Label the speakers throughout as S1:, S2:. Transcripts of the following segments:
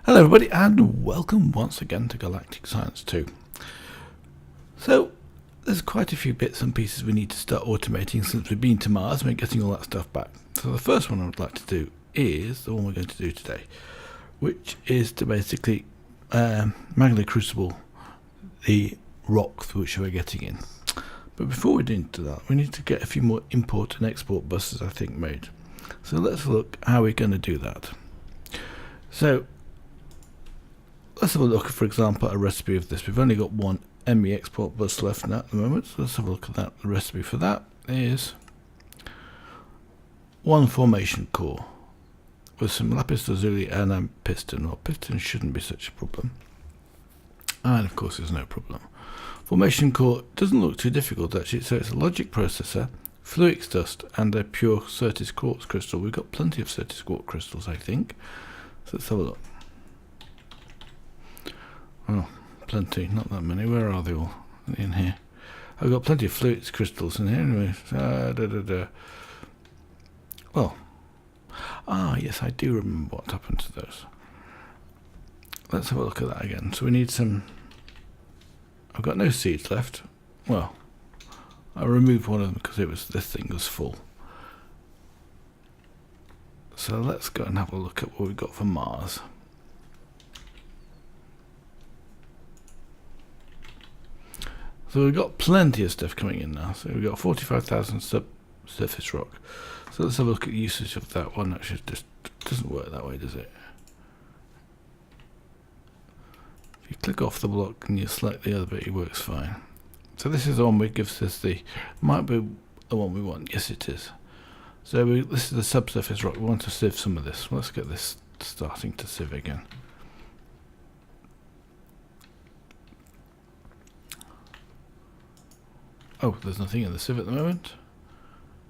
S1: Hello everybody and welcome once again to Galactic Science 2. So there's quite a few bits and pieces we need to start automating since we've been to Mars and we're getting all that stuff back. So the first one I would like to do is the one we're going to do today, which is to basically manually crucible the rocks which we're getting in. But before we do into that, we need to get a few more import and export buses I think made. So let's look how we're going to do that. So let's have a look at, for example, a recipe of this. We've only got one ME export bus left now at the moment, so let's have a look at that. The recipe for that is one formation core with some lapis lazuli and a piston. Well, piston shouldn't be such a problem, and of course there's no problem. Formation core doesn't look too difficult actually, so it's a logic processor, fluix dust and a pure Certis quartz crystal. We've got plenty of Certis quartz crystals I think, so let's have a look. Oh, plenty, not that many. Where are they all? In here. I've got plenty of fluix crystals in here anyway. Well, yes, I do remember what happened to those. Let's have a look at that again. So we need some. I've got no seeds left. Well, I removed one of them because this thing was full. So let's go and have a look at what we've got for Mars. So we've got plenty of stuff coming in now. So we've got 45,000 subsurface rock. So let's have a look at usage of that one. Actually, just doesn't work that way, does it? If you click off the block and you select the other bit, it works fine. So this is the one which gives us might be the one we want. Yes, it is. So this is the subsurface rock. We want to sieve some of this. Let's get this starting to sieve again. Oh, there's nothing in the sieve at the moment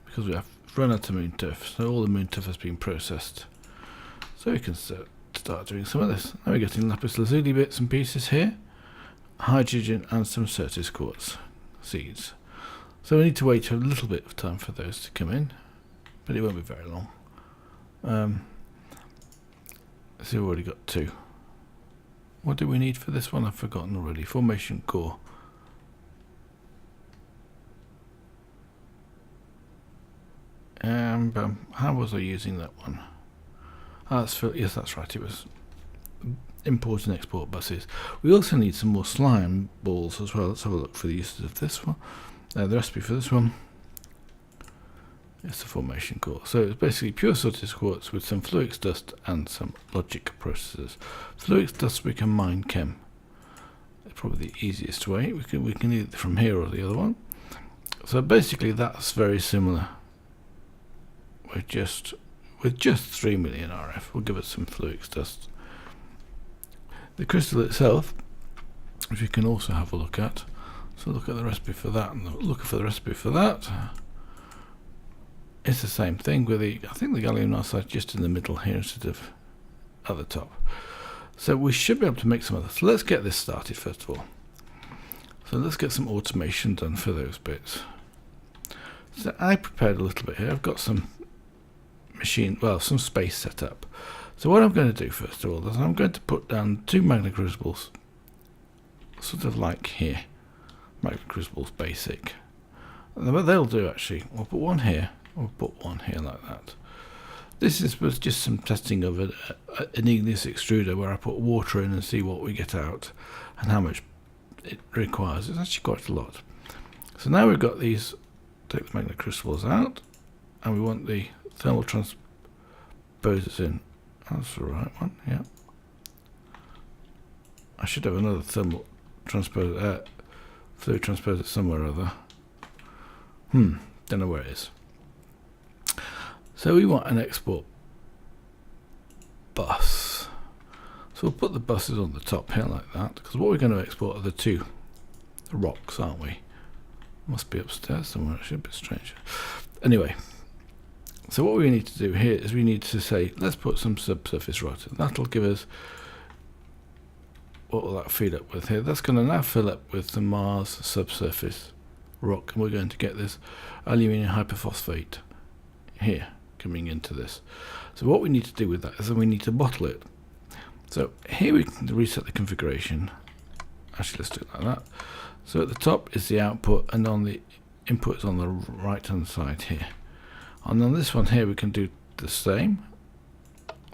S1: because we have run out of moon turf, so all the moon turf has been processed. So we can start doing some of this. Now we're getting lapis lazuli bits and pieces here, hydrogen and some Certis quartz seeds. So we need to wait a little bit of time for those to come in, but it won't be very long. So we've already got two. What do we need for this one? I've forgotten already. Formation core. How was I using that one? Yes, that's right. It was import and export buses. We also need some more slime balls as well. Let's have a look for the uses of this one. The recipe for this one is the formation core. So it's basically pure Certis quartz with some fluix dust and some logic processors. Fluix dust we can mine chem. It's probably the easiest way. We can either from here or the other one. So basically that's very similar. With just 3 million RF, will give us some fluix dust. The crystal itself, which we can also have a look at. So look at the recipe for that, and look for the recipe for that. It's the same thing with I think the gallium nitride just in the middle here instead of at the top. So we should be able to make some of this. So let's get this started first of all. So let's get some automation done for those bits. So I prepared a little bit here. I've got some some space set up. So what I'm going to do first of all is I'm going to put down two magna crucibles, sort of like here, magna crucibles basic. And what they'll do actually, we'll put one here, we'll put one here like that. This was just some testing of an igneous extruder where I put water in and see what we get out and how much it requires. It's actually quite a lot. So now we've got these, take the magna crucibles out, and we want the thermal transposers in. That's the right one, yeah. I should have another thermal transposer, fluid transposer somewhere or other. Don't know where it is. So we want an export bus. So we'll put the buses on the top here like that, because what we're going to export are the rocks, aren't we? Must be upstairs somewhere, it should be strange. Anyway. So what we need to do here is we need to say, let's put some subsurface rock in. That'll give us, what will that feed up with here? That's going to now fill up with the Mars subsurface rock, and we're going to get this aluminium hyperphosphate here coming into this. So what we need to do with that is that we need to bottle it. So here we can reset the configuration. Actually, let's do it like that. So at the top is the output, and on the input is on the right hand side here. And on this one here we can do the same.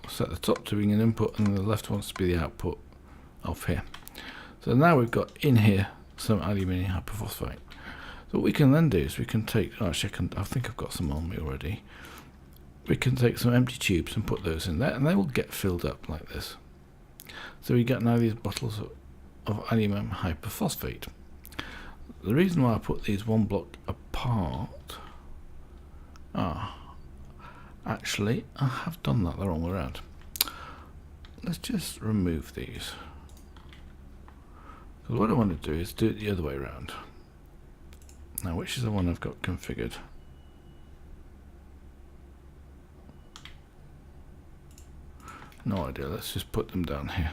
S1: Set the top to being an input, and the left wants to be the output of here. So now we've got in here some aluminium hyperphosphate. So what we can then do is we can take, actually I think I've got some on me already. We can take some empty tubes and put those in there, and they will get filled up like this. So we get now these bottles of aluminium hyperphosphate. The reason why I put these one block apart, actually I have done that the wrong way around. Let's just remove these, because what I want to do is do it the other way around. Now, which is the one I've got configured? No idea. Let's just put them down here.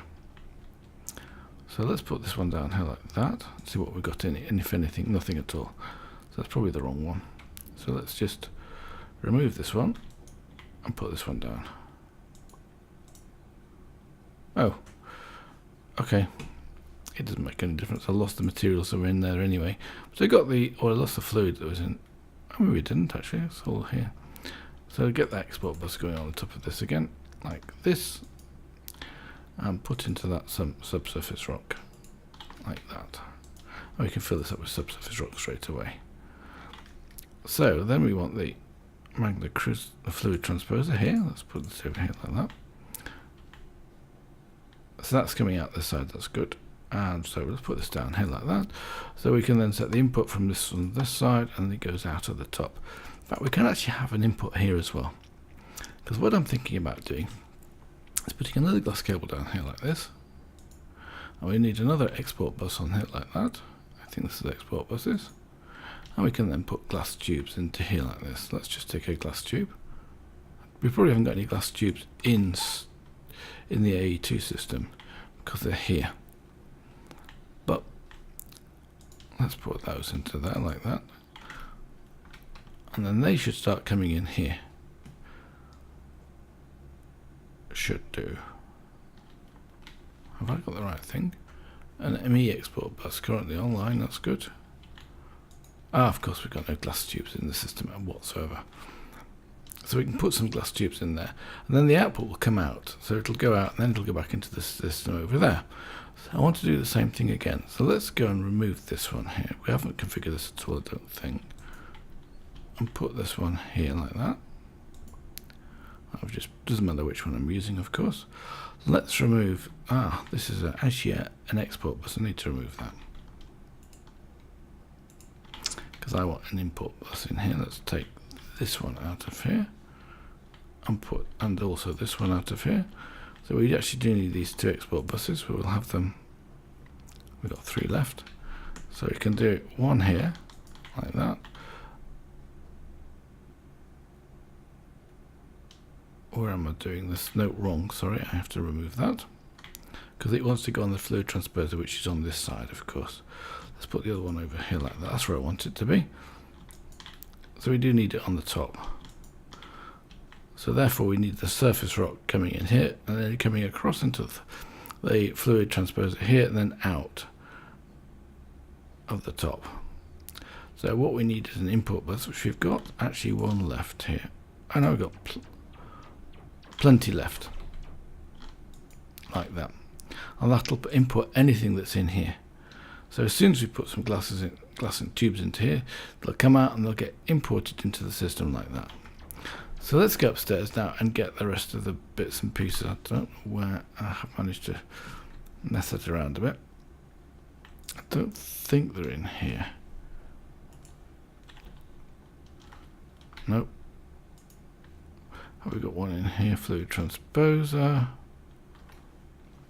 S1: So let's put this one down here like that. See what we've got in it, and if anything, nothing at all. So that's probably the wrong one. So let's just remove this one and put this one down. Oh, okay. It doesn't make any difference. I lost the materials that were in there anyway. So I got the, or I lost the fluid that was in. Oh, maybe we didn't actually. It's all here. So get the export bus going on top of this again, like this, and put into that some subsurface rock, like that. And we can fill this up with subsurface rock straight away. So then we want the fluid transposer here. Let's put this over here like that. So that's coming out this side. That's good. And so let's put this down here like that. So we can then set the input from this on this side, and it goes out of the top. In fact, we can actually have an input here as well. Because what I'm thinking about doing is putting another glass cable down here like this. And we need another export bus on here like that. I think this is export buses. And we can then put glass tubes into here like this. Let's just take a glass tube. We probably haven't got any glass tubes in the AE2 system because they're here. But let's put those into there like that. And then they should start coming in here. Should do. Have I got the right thing? An ME export bus currently online, that's good. Of course we've got no glass tubes in the system whatsoever. So we can put some glass tubes in there, and then the output will come out. So it'll go out, and then it'll go back into the system over there. So I want to do the same thing again. So let's go and remove this one here. We haven't configured this at all, I don't think. And put this one here like that. Doesn't matter which one I'm using, of course. Let's remove, this is actually an export bus. I need to remove that, because I want an import bus in here. Let's take this one out of here and also this one out of here. So we actually do need these two export buses. We will have them. We've got 3 left. So we can do one here like that. Where am I doing this? No, wrong, sorry, I have to remove that, because it wants to go on the fluid transposer, which is on this side, of course. Let's put the other one over here like that. That's where I want it to be. So we do need it on the top. So therefore we need the surface rock coming in here, and then coming across into the fluid transposer here, and then out of the top. So what we need is an input bus, which we've got actually one left here. I know we've got plenty left, like that, and that'll input anything that's in here. So as soon as we put some glass and tubes into here, they'll come out and they'll get imported into the system like that. So let's go upstairs now and get the rest of the bits and pieces. I don't know where I have managed to mess it around a bit. I don't think they're in here. Nope. Have we got one in here? Fluid transposer.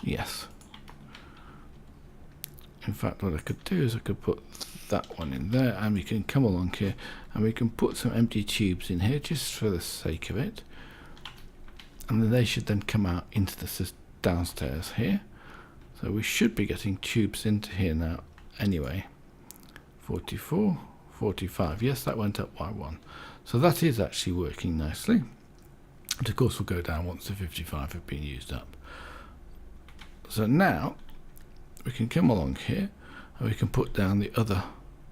S1: Yes. In fact, what I could do is I could put that one in there, and we can come along here and we can put some empty tubes in here just for the sake of it, and then they should then come out into the downstairs here. So we should be getting tubes into here now anyway. 44, 45. Yes, that went up by 1. So that is actually working nicely. And of course we'll go down once the 55 have been used up. So now we can come along here and we can put down the other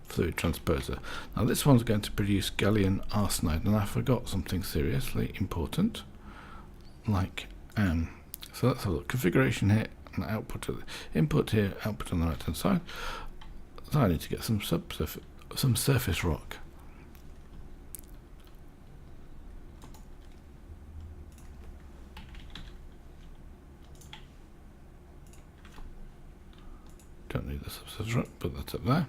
S1: fluid transposer. Now this one's going to produce gallium arsenide, and I forgot something seriously important, like so let's have a look. Configuration here and output, input here, output on the right hand side. So I need to get some surface rock. Don't need the subsurface rock, but that's up there.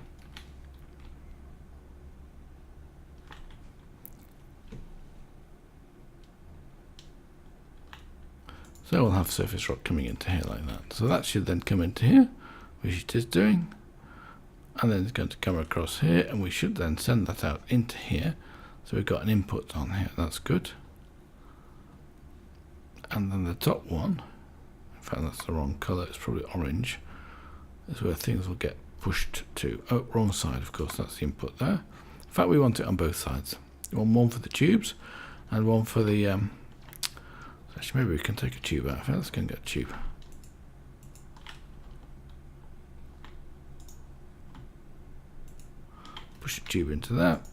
S1: So we'll have surface rock coming into here like that. So that should then come into here, which it is doing. And then it's going to come across here, and we should then send that out into here. So we've got an input on here, that's good. And then the top one, in fact that's the wrong colour, it's probably orange, is where things will get pushed to. Oh, wrong side, of course, that's the input there. In fact, we want it on both sides. We want one for the tubes, and one for the actually, maybe we can take a tube out of it. Let's go and get a tube. Push a tube into that.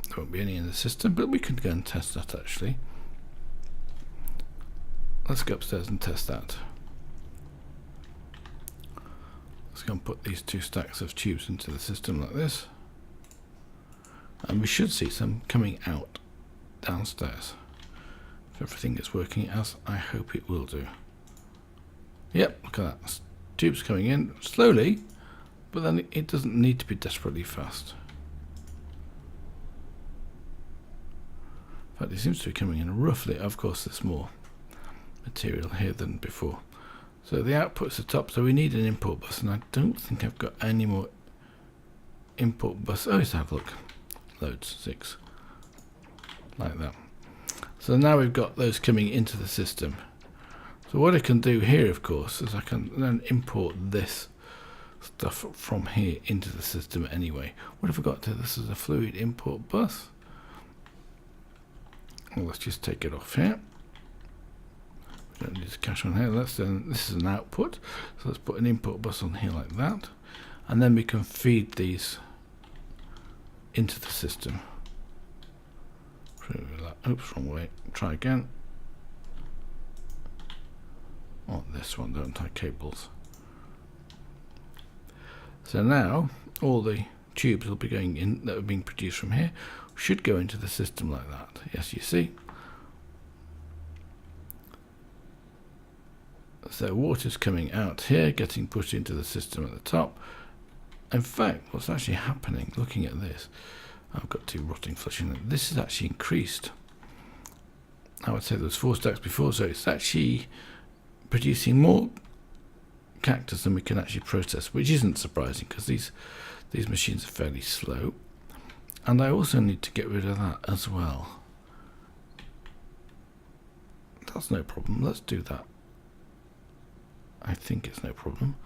S1: There won't be any in the system, but we can go and test that actually. Let's go upstairs and test that. Let's go and put these two stacks of tubes into the system like this. And we should see some coming out downstairs. If everything is working as I hope it will do. Yep, look at that. Tubes coming in slowly, but then it doesn't need to be desperately fast. In fact, it seems to be coming in roughly. Of course, there's more material here than before. So the output's the top, so we need an import bus, and I don't think I've got any more import bus. Oh, let's have a look. Loads, 6. Like that. So now we've got those coming into the system. So what I can do here, of course, is I can then import this stuff from here into the system anyway. What have I got to? This is a fluid import bus. Well, let's just take it off here. We don't need to cache on here. This is an output. So let's put an import bus on here like that. And then we can feed these into the system. Oops, wrong way. Try again. Oh, this one, don't tie cables. So now all the tubes will be going in that are being produced from here should go into the system like that. Yes, you see. So water's coming out here, getting pushed into the system at the top. In fact, what's actually happening, looking at this, I've got 2 rotting flush in it. This is actually increased. I would say there was 4 stacks before, so it's actually producing more cactus than we can actually process, which isn't surprising because these machines are fairly slow. And I also need to get rid of that as well. That's no problem. Let's do that. I think it's no problem.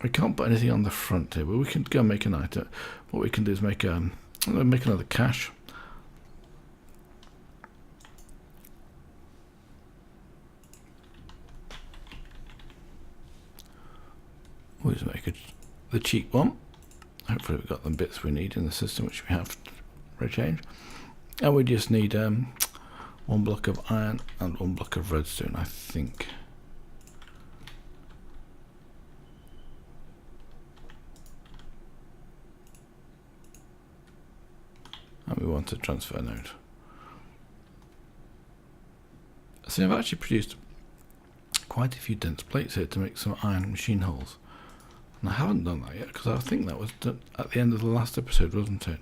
S1: We can't put anything on the front here, but we can go and make an item. What we can do is make another cache. We'll just make the cheap one. Hopefully we've got the bits we need in the system, which we have for a change. And we just need 1 block of iron and 1 block of redstone, I think. And we want a transfer node. So I've actually produced quite a few dense plates here to make some iron machine holes. And I haven't done that yet because I think that was done at the end of the last episode, wasn't it?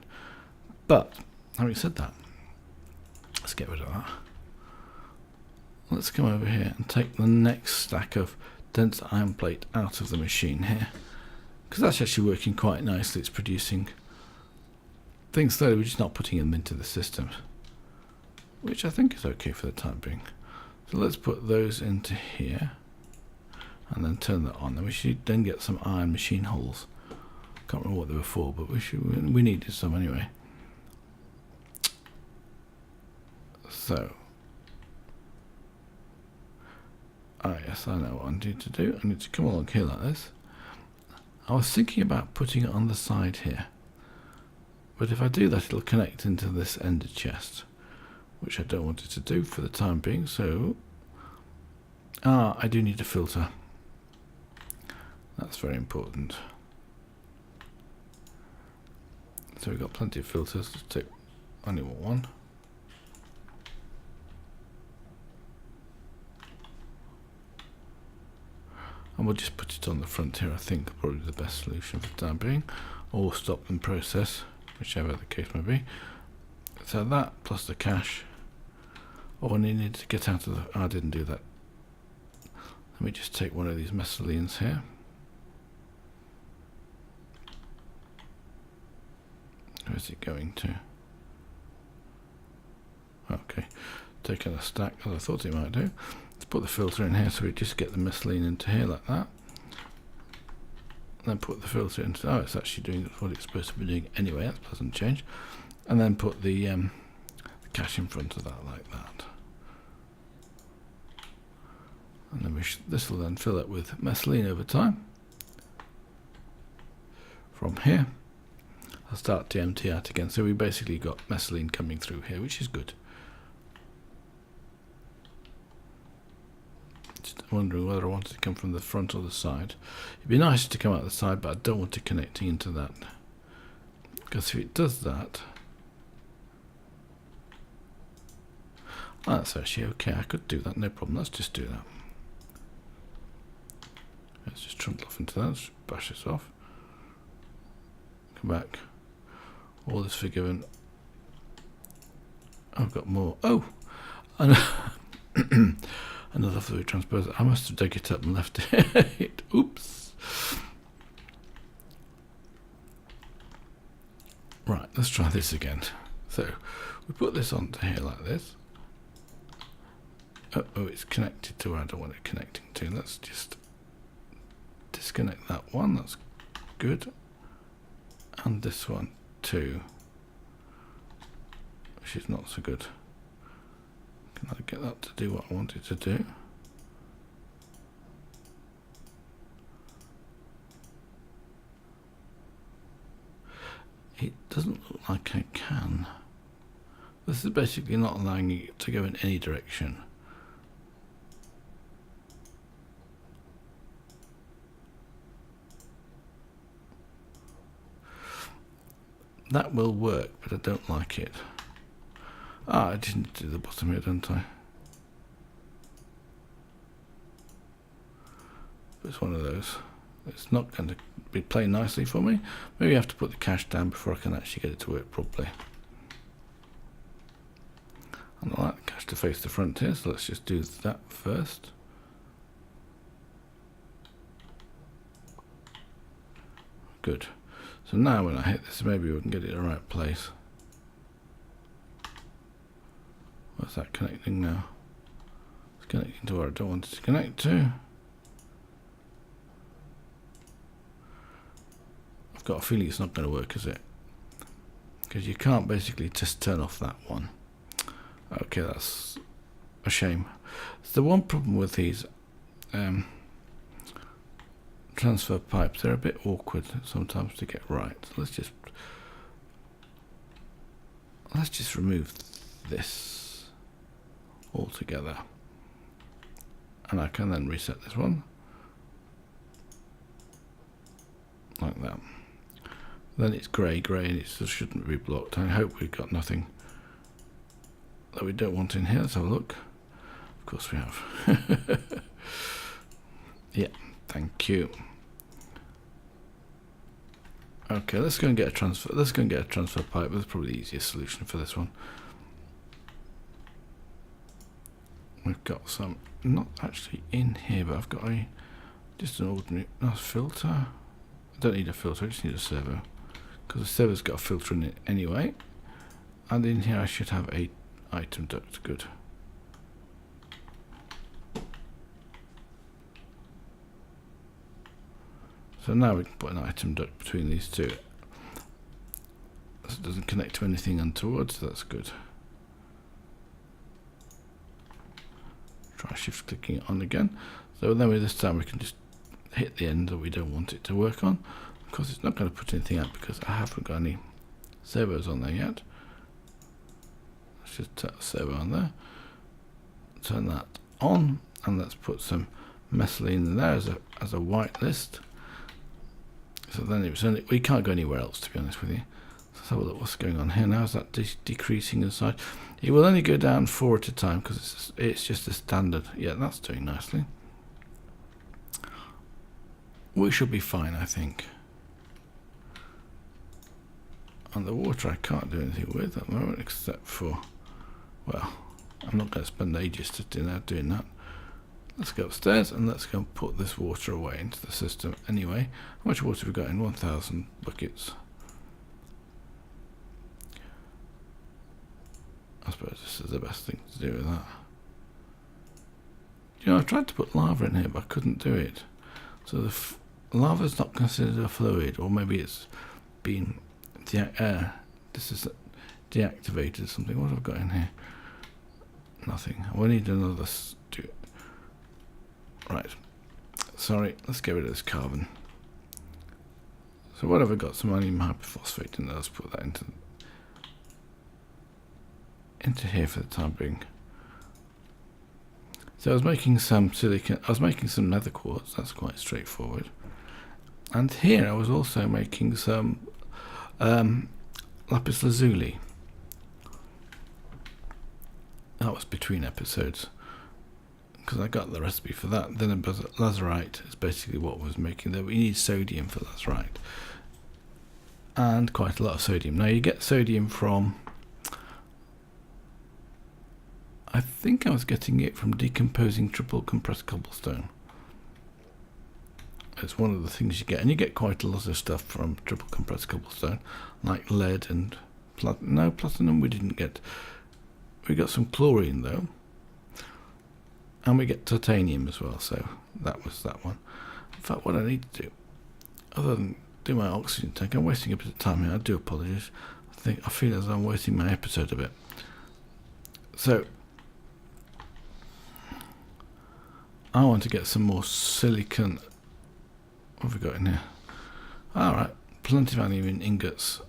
S1: But having said that, let's get rid of that. Let's come over here and take the next stack of dense iron plate out of the machine here, because that's actually working quite nicely. It's producing things slowly, we're just not putting them into the system, which I think is okay for the time being. So let's put those into here and then turn that on. Then we should then get some iron machine holes. Can't remember what they were for, but we needed some anyway. So Ah yes, I know what I need to do. I need to come along here like this. I was thinking about putting it on the side here, but if I do that it'll connect into this ender chest, which I don't want it to do for the time being, so I do need a filter. That's very important. So we've got plenty of filters. Let's take only one. And we'll just put it on the front here, I think, probably the best solution for the time being, or stop the process, whichever the case may be. So that plus the cache. Oh, and you need to get out of the... I didn't do that. Let me just take one of these messelines here. Where's it going to? Okay, taking a stack as I thought it might do. Let's put the filter in here so we just get the messeline into here like that. Then put the filter into... oh, it's actually doing what it's supposed to be doing anyway. That doesn't change. And then put the cache in front of that like that. And then this will then fill it with messeline over time. From here, I'll start to empty out again. So we basically got messeline coming through here, which is good. Just wondering whether I want it to come from the front or the side. It'd be nice to come out the side, but I don't want it connecting into that. Because if it does that... oh, that's actually okay. I could do that, no problem. Let's just do that. Let's just trundle off into that. Let's bash this off. Come back. All this forgiven. I've got more. Oh! Another fluid transposer. I must have dug it up and left it. Oops! Right, let's try this again. So, we put this onto here like this. Oh, it's connected to where I don't want it connecting to. Let's just disconnect that one. That's good. And this one too, which is not so good. Can I get that to do what I want it to do? It doesn't look like I can. This is basically not allowing it to go in any direction. That will work, but I don't like it. Ah, I didn't do the bottom here, didn't I? It's one of those. It's not going to be playing nicely for me. Maybe I have to put the cache down before I can actually get it to work properly. And I like the cache to face the front here, so let's just do that first. Good. So now when I hit this, maybe we can get it in the right place. What's that connecting now? It's connecting to where I don't want it to connect to. I've got a feeling it's not going to work, is it? Because you can't basically just turn off that one. Okay, that's a shame. So the one problem with these transfer pipes, they're a bit awkward sometimes to get right. So let's just remove this altogether, and I can then reset this one like that. Then it's grey, and it shouldn't be blocked. I hope we've got nothing that we don't want in here. Let's have a look. Of course we have. Yeah, thank you. Okay, let's go and get a transfer. Let's go and get a transfer pipe. That's probably the easiest solution for this one. We've got some, not actually in here, but I've got just an ordinary filter. I don't need a filter. I just need a servo, because the servo's got a filter in it anyway. And in here I should have a item duct. Good. So now we can put an item duct between these two. So it doesn't connect to anything untoward, so that's good. Try shift clicking it on again. So then this time we can just hit the end that we don't want it to work on. Of course, it's not going to put anything out because I haven't got any servos on there yet. Let's just turn the servo on there. Turn that on, and let's put some methylene in there as a white list. So then we can't go anywhere else, to be honest with you. Let's have a look what's going on here now. Is that decreasing in size? It will only go down 4 at a time because it's just a standard. Yeah, that's doing nicely. We should be fine, I think. And the water I can't do anything with at the moment, except for, well, I'm not going to spend ages sitting there doing that. Let's go upstairs and let's go and put this water away into the system anyway. How much water have we got in? 1,000 buckets. I suppose this is the best thing to do with that. You know, I tried to put lava in here, but I couldn't do it. So the lava is not considered a fluid, or maybe it's been this is deactivated or something. What have I got in here? Nothing. I will need another right. Sorry, let's get rid of this carbon. So what have I got? Some ammonium hypophosphate in there. Let's put that into here for the time being. So I was making some silicon. I was making some nether quartz. That's quite straightforward. And here I was also making some lapis lazuli. That was between episodes, because I got the recipe for that. Then lazurite is basically what was making that. We need sodium for lazurite, and quite a lot of sodium. Now you get sodium from, I think I was getting it from decomposing triple compressed cobblestone. It's one of the things you get, and you get quite a lot of stuff from triple compressed cobblestone, like lead and platinum we didn't get. We got some chlorine though, and we get titanium as well, so that was that one. In fact, what I need to do, other than do my oxygen tank, I'm wasting a bit of time here, I do apologise. I feel as I'm wasting my episode a bit. So I want to get some more silicon. What have we got in here? Alright, plenty of aluminium ingots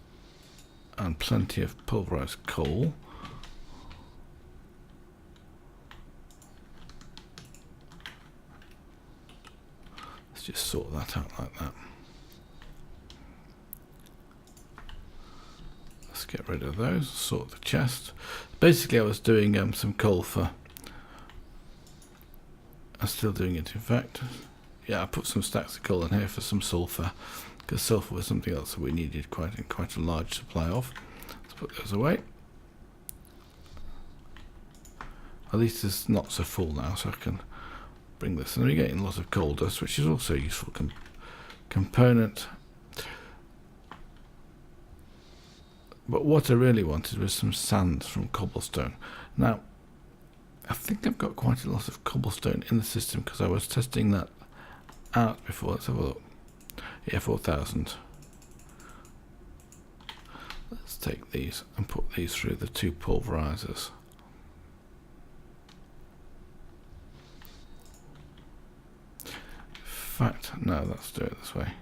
S1: and plenty of pulverized coal. Let's just sort that out like that. Let's get rid of those, sort the chest. Basically I was doing some coal for, I'm still doing it in fact. Yeah, I put some stacks of coal in here for some sulfur, because sulfur was something else that we needed quite a large supply of. Let's put those away. At least it's not so full now, so I can bring this. And we're getting a lot of coal dust, which is also a useful component. But what I really wanted was some sand from cobblestone. Now, I think I've got quite a lot of cobblestone in the system because I was testing that out before. Let's have a look. Yeah, 4,000. Let's take these and put these through the 2 pulverizers. In fact, no, let's do it this way.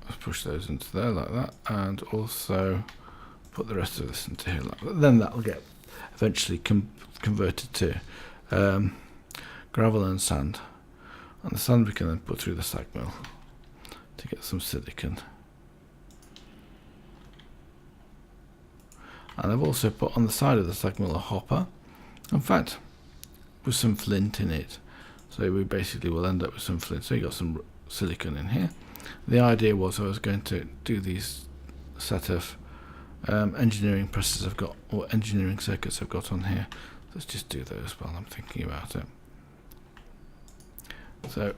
S1: Let's push those into there like that, and also put the rest of this into here like that. Then that'll get eventually converted to gravel and sand, and the sand we can then put through the sag mill to get some silicon. And I've also put on the side of the sag mill a hopper, in fact with some flint in it, so we basically will end up with some flint. So you got some silicon in here. The idea was I was going to do these set of engineering presses I've got, or engineering circuits I've got on here. Let's just do those while I'm thinking about it. So I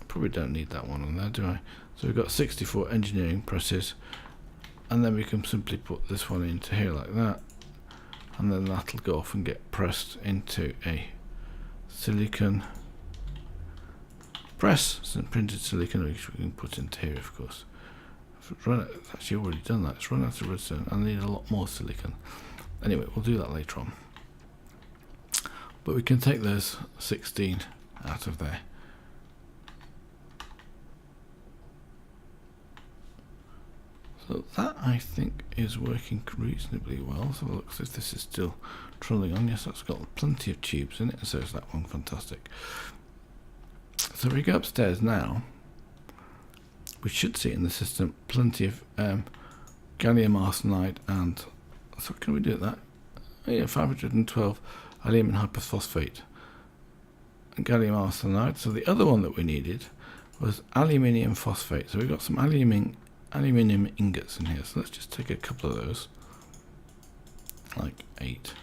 S1: probably don't need that one on there, do I? So we've got 64 engineering presses, and then we can simply put this one into here like that, and then that'll go off and get pressed into a silicon press, some printed silicon, which we can put into here, of course. It's actually already done that. It's run out of redstone. I need a lot more silicon. Anyway, we'll do that later on. But we can take those 16 out of there. So that, I think, is working reasonably well. So it looks as if this is still trolling on. Yes, that's got plenty of tubes in it, and so is that one. Fantastic. So if we go upstairs now, we should see in the system plenty of gallium arsenide and, so can we do that? Oh, yeah, 512 aluminium hyperphosphate and gallium arsenide. So the other one that we needed was aluminium phosphate. So we've got some aluminium ingots in here. So let's just take a couple of those, like 8.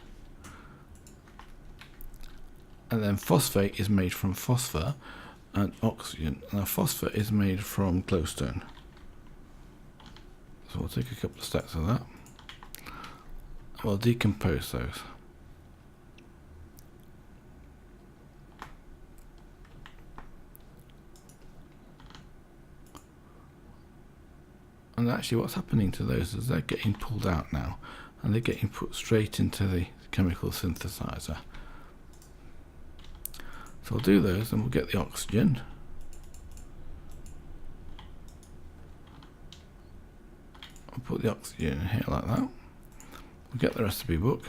S1: And then phosphate is made from phosphor and oxygen. Now phosphor is made from glowstone. So we'll take a couple of stacks of that. We'll decompose those. And actually what's happening to those is they're getting pulled out now, and they're getting put straight into the chemical synthesizer. So we'll do those, and we'll get the oxygen. I'll put the oxygen in here like that. We'll get the recipe book,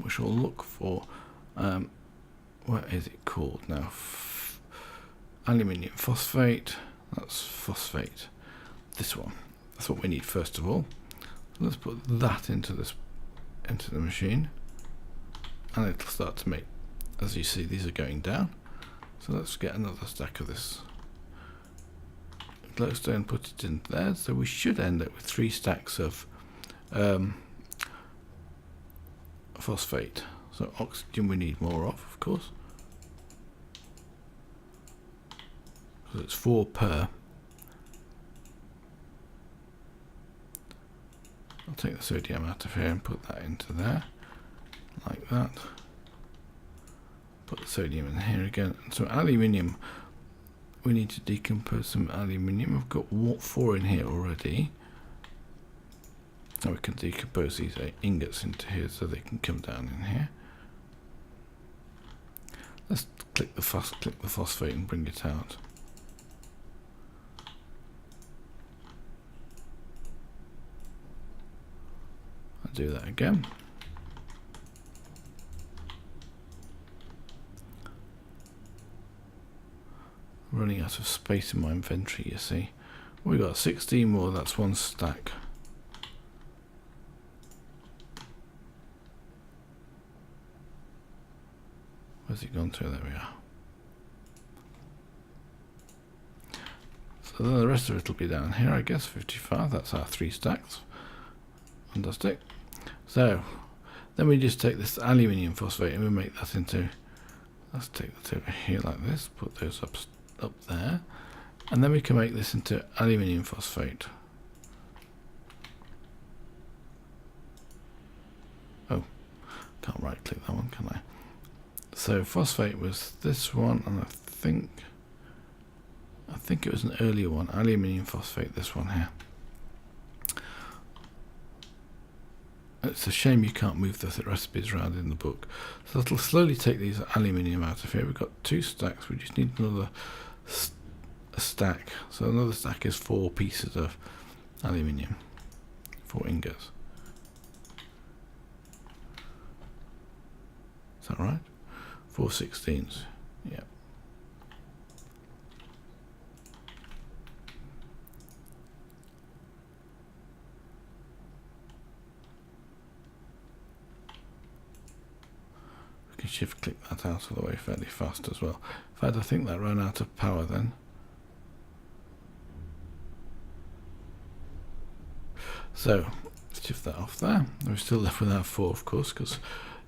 S1: which will look for, what is it called now? Aluminium phosphate. That's phosphate. This one. That's what we need first of all. So let's put that into the machine, and it'll start to make. As you see, these are going down. So let's get another stack of this glowstone, put it in there. So we should end up with 3 stacks of phosphate. So oxygen we need more of course, because it's 4 per. I'll take the sodium out of here and put that into there, like that. Put the sodium in here again. And so aluminium, we need to decompose some aluminium. I've got 4 in here already. Now we can decompose these ingots into here so they can come down in here. Let's click the phosphate and bring it out. I'll do that again. Running out of space in my inventory, you see. We've got 16 more, that's 1 stack. Where's it gone to? There we are. So then the rest of it will be down here, I guess. 55, that's our 3 stacks. Fantastic. So then we just take this aluminium phosphate and we make that into, let's take that over here like this, put those up there, and then we can make this into aluminium phosphate. Oh, can't right click that one, can I? So phosphate was this one, and I think it was an earlier one, aluminium phosphate, this one here. It's a shame you can't move the recipes around in the book. So it'll slowly take these aluminium out of here. We've got 2 stacks, we just need another stack. So another stack is 4 pieces of aluminium, 4 ingots. Is that right? 4 16s. Yeah. We can shift click that out of the way fairly fast as well. In fact, I think that ran out of power then. So shift that off there. We're still left with our 4, of course, because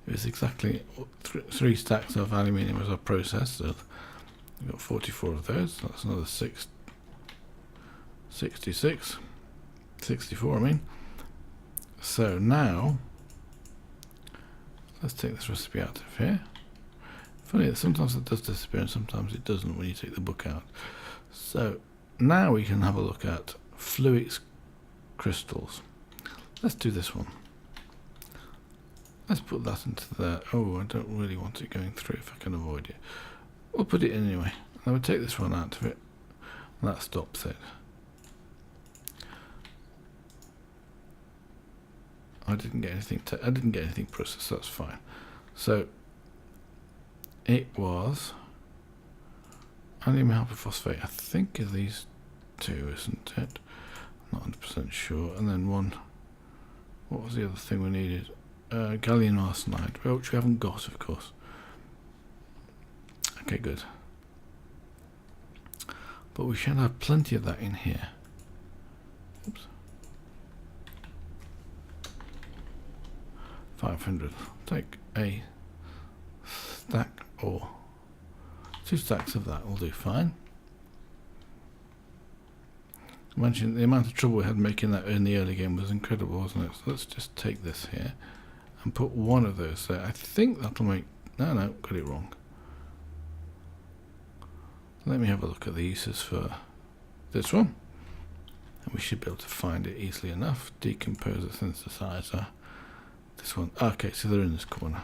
S1: it was exactly 3 stacks of aluminium as our process. So we've got 44 of those. So that's another 66, 64. I mean. So now let's take this recipe out of here. Funny that sometimes it does disappear and sometimes it doesn't when you take the book out. So now we can have a look at fluix crystals. Let's do this one. Let's put that into there. Oh, I don't really want it going through if I can avoid it. We'll put it in anyway. And we'll take this one out of it. And that stops it. I didn't get anything processed, that's fine. So it was aluminum hypophosphate, I think of these two, isn't it? Not 100% sure. And then one, what was the other thing we needed? Gallium arsenide, which we haven't got, of course. Okay, good. But we should have plenty of that in here. Oops. 500. Take a stack or 2 stacks of that will do fine. Imagine the amount of trouble we had making that in the early game was incredible, wasn't it? So let's just take this here and put one of those there. I think that'll make... No, got it wrong. Let me have a look at the uses for this one. And we should be able to find it easily enough. Decomposer, synthesizer. This one. Okay, so they're in this corner.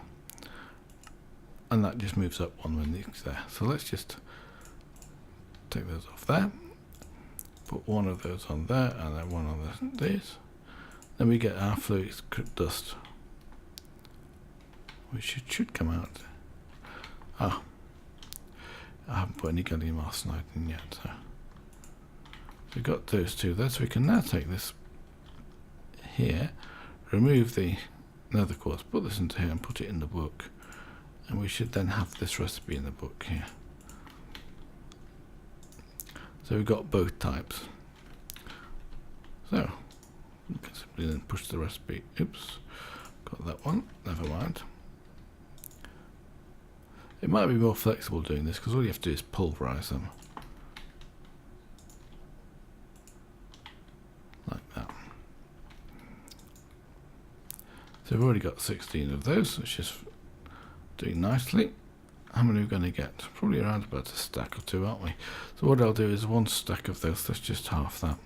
S1: And that just moves up one when it's there. So let's just take those off there. Put one of those on there and then one on this. Then we get our fluix dust, which should come out. Ah, I haven't put any gallium arsenide in yet. So we've got those two there. So we can now take this here, remove the nether quartz, put this into here and put it in the book. And we should then have this recipe in the book here. So we've got both types. So we can simply then push the recipe. Oops, got that one. Never mind. It might be more flexible doing this because all you have to do is pulverize them. Like that. So we've already got 16 of those, which is doing nicely. How many are we going to get? Probably around about a stack or two, aren't we? So what I'll do is 1 stack of those. That's just half that.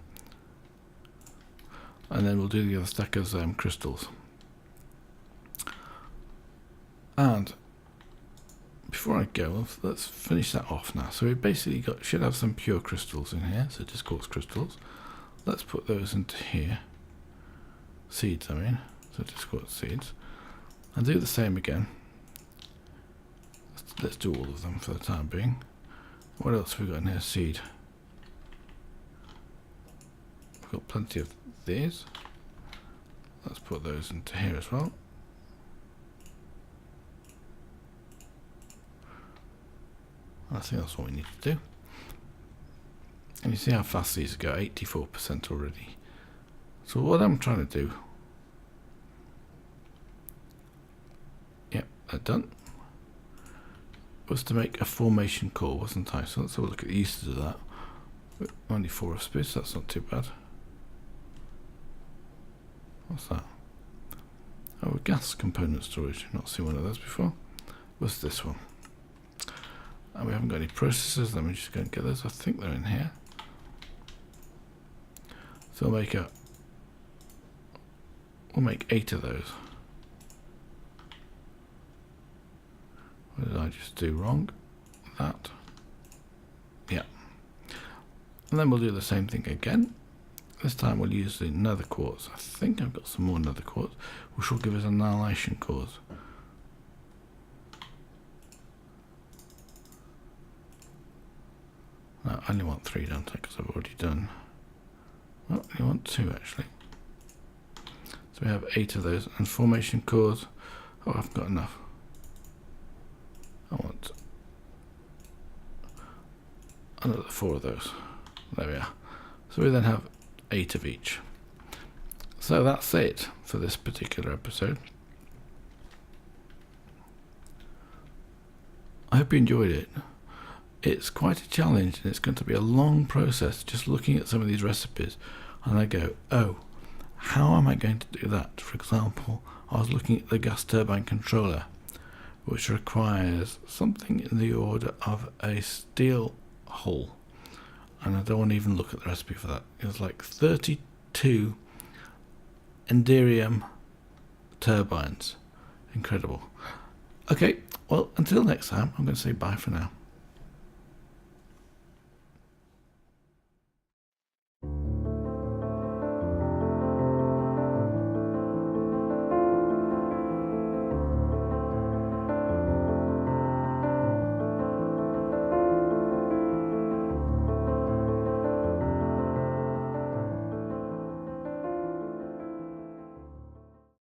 S1: And then we'll do the other stack as crystals. And before I go, let's finish that off now. So we basically should have some pure crystals in here. So just quartz crystals. Let's put those into here. Seeds, I mean. So just quartz seeds. And do the same again. Let's do all of them for the time being. What else have we got in here? Seed. We've got plenty of these. Let's put those into here as well. I think that's what we need to do. And you see how fast these go, 84% already. So what I'm trying to do, yep, they're done, was to make a formation core, wasn't I? So let's have a look at the uses of that. Only 4 recipes, that's not too bad. What's that? Oh, gas component storage. I've not seen one of those before. What's this one? And we haven't got any processors. Let me just go and get those. I think they're in here. So we'll make 8 of those. What did I just do wrong? That. Yeah. And then we'll do the same thing again. This time we'll use the nether quartz. I think I've got some more nether quartz, which will give us an annihilation cores. No, I only want 3, don't I? Because I've already done. Well, I want 2 actually. So we have 8 of those, and formation cores. Oh, I've got enough. I want another 4 of those. There we are. So we then have 8 of each. So that's it for this particular episode. I hope you enjoyed it. It's quite a challenge and it's going to be a long process just looking at some of these recipes and I go, oh, how am I going to do that? For example, I was looking at the gas turbine controller, which requires something in the order of a steel hull. and I don't want to even look at the recipe for that. It was like 32 Enderium turbines. Incredible. Okay, well, until next time, I'm going to say bye for now.